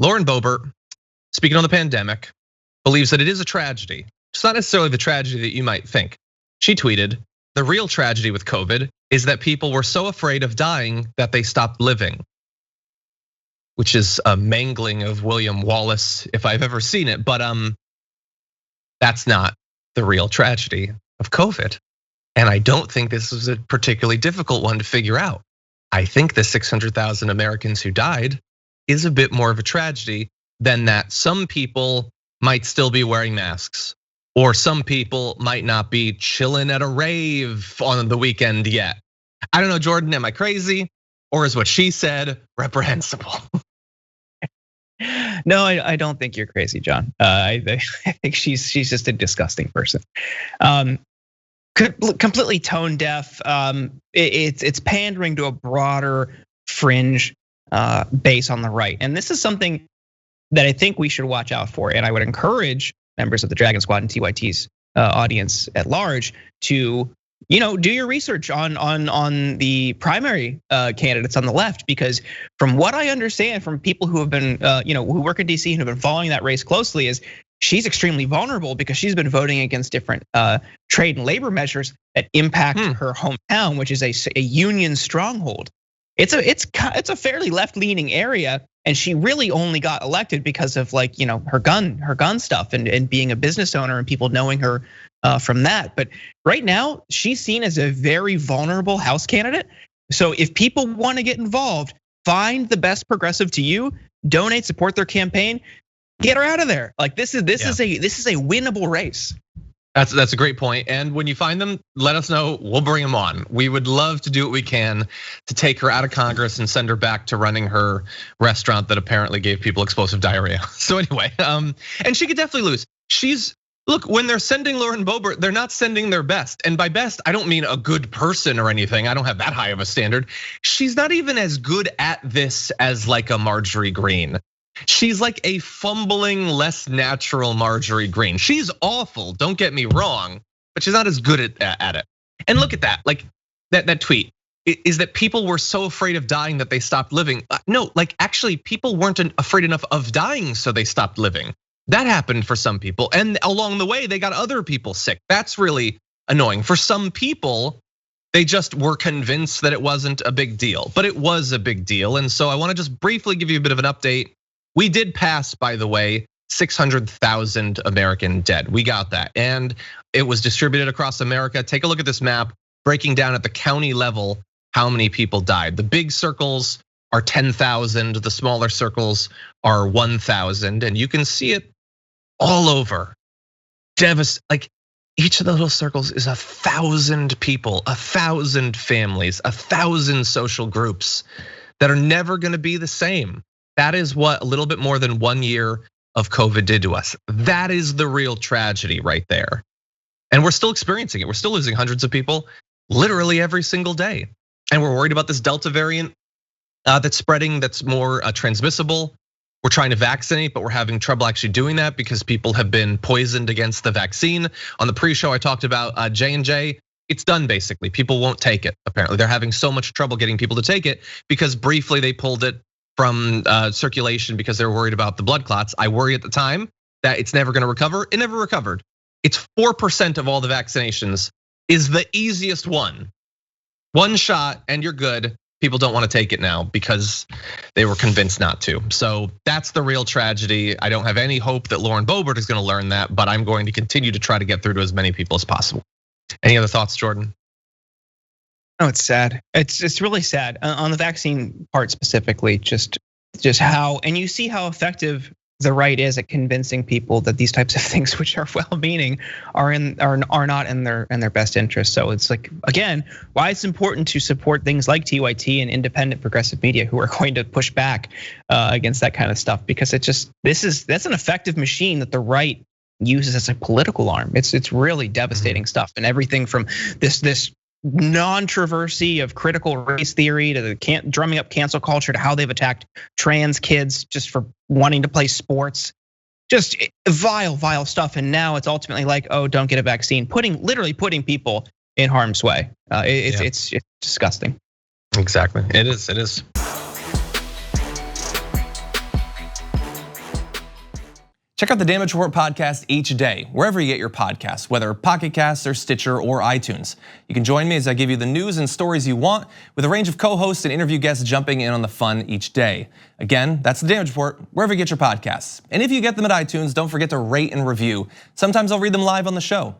Lauren Boebert, speaking on the pandemic, believes that it is a tragedy. It's not necessarily the tragedy that you might think. She tweeted, "The real tragedy with COVID is that people were so afraid of dying that they stopped living," which is a mangling of William Wallace if I've ever seen it. But that's not the real tragedy of COVID. And I don't think this is a particularly difficult one to figure out. I think the 600,000 Americans who died is a bit more of a tragedy than that some people might still be wearing masks, or some people might not be chilling at a rave on the weekend yet. I don't know, Jordan, am I crazy? Or is what she said reprehensible? No, I don't think you're crazy, John. I think she's just a disgusting person. Completely tone deaf. It's pandering to a broader fringe base on the right, and this is something that I think we should watch out for. And I would encourage members of the Dragon Squad and TYT's audience at large to, do your research on the primary candidates on the left, because from what I understand from people who have been, who work in DC and have been following that race closely, is she's extremely vulnerable because she's been voting against different trade and labor measures that impact her hometown, which is a union stronghold. It's a fairly left-leaning area, and she really only got elected because of her gun stuff and being a business owner and people knowing her from that. But right now, she's seen as a very vulnerable House candidate. So if people want to get involved, find the best progressive to you, donate, support their campaign, get her out of there. This is a winnable race. That's a great point. And when you find them, let us know. We'll bring them on. We would love to do what we can to take her out of Congress and send her back to running her restaurant that apparently gave people explosive diarrhea. So anyway, and she could definitely lose. Look, when they're sending Lauren Boebert, they're not sending their best. And by best, I don't mean a good person or anything. I don't have that high of a standard. She's not even as good at this as like a Marjorie Greene. She's like a fumbling, less natural Marjorie Greene. She's awful, don't get me wrong, but she's not as good at it. And look at that, like that tweet is that people were so afraid of dying that they stopped living. No, actually people weren't afraid enough of dying, so they stopped living. That happened for some people, and along the way they got other people sick. That's really annoying. For some people, they just were convinced that it wasn't a big deal, but it was a big deal. And so I want to just briefly give you a bit of an update. We did pass, by the way, 600,000 American dead. We got that, and it was distributed across America. Take a look at this map, breaking down at the county level how many people died. The big circles are 10,000, the smaller circles are 1,000, and you can see it all over. Like each of the little circles is 1,000 people, 1,000 families, 1,000 social groups that are never gonna be the same. That is what a little bit more than 1 year of COVID did to us. That is the real tragedy right there. And we're still experiencing it. We're still losing hundreds of people literally every single day. And we're worried about this Delta variant that's spreading, that's more transmissible. We're trying to vaccinate, but we're having trouble actually doing that because people have been poisoned against the vaccine. On the pre-show, I talked about J&J. It's done basically. People won't take it. Apparently, they're having so much trouble getting people to take it because briefly they pulled it from circulation because they were worried about the blood clots. I worry at the time that it's never gonna recover. It never recovered. It's 4% of all the vaccinations is the easiest one. One shot and you're good. People don't wanna take it now because they were convinced not to. So that's the real tragedy. I don't have any hope that Lauren Boebert is gonna learn that, but I'm going to continue to try to get through to as many people as possible. Any other thoughts, Jordan? No, it's sad. It's really sad on the vaccine part specifically. Just how, and you see how effective the right is at convincing people that these types of things, which are well-meaning, are not in their best interest. So it's like, again, why it's important to support things like TYT and independent progressive media who are going to push back against that kind of stuff, because that's an effective machine that the right uses as a political arm. It's really devastating stuff, and everything from this non-traversy of critical race theory to the drumming up cancel culture to how they've attacked trans kids just for wanting to play sports, just vile stuff. And now it's ultimately like, oh, don't get a vaccine, literally putting people in harm's way. It's disgusting. Exactly, it is. Check out the Damage Report podcast each day, wherever you get your podcasts, whether Pocket Casts or Stitcher or iTunes. You can join me as I give you the news and stories you want, with a range of co-hosts and interview guests jumping in on the fun each day. Again, that's the Damage Report, wherever you get your podcasts. And if you get them at iTunes, don't forget to rate and review. Sometimes I'll read them live on the show.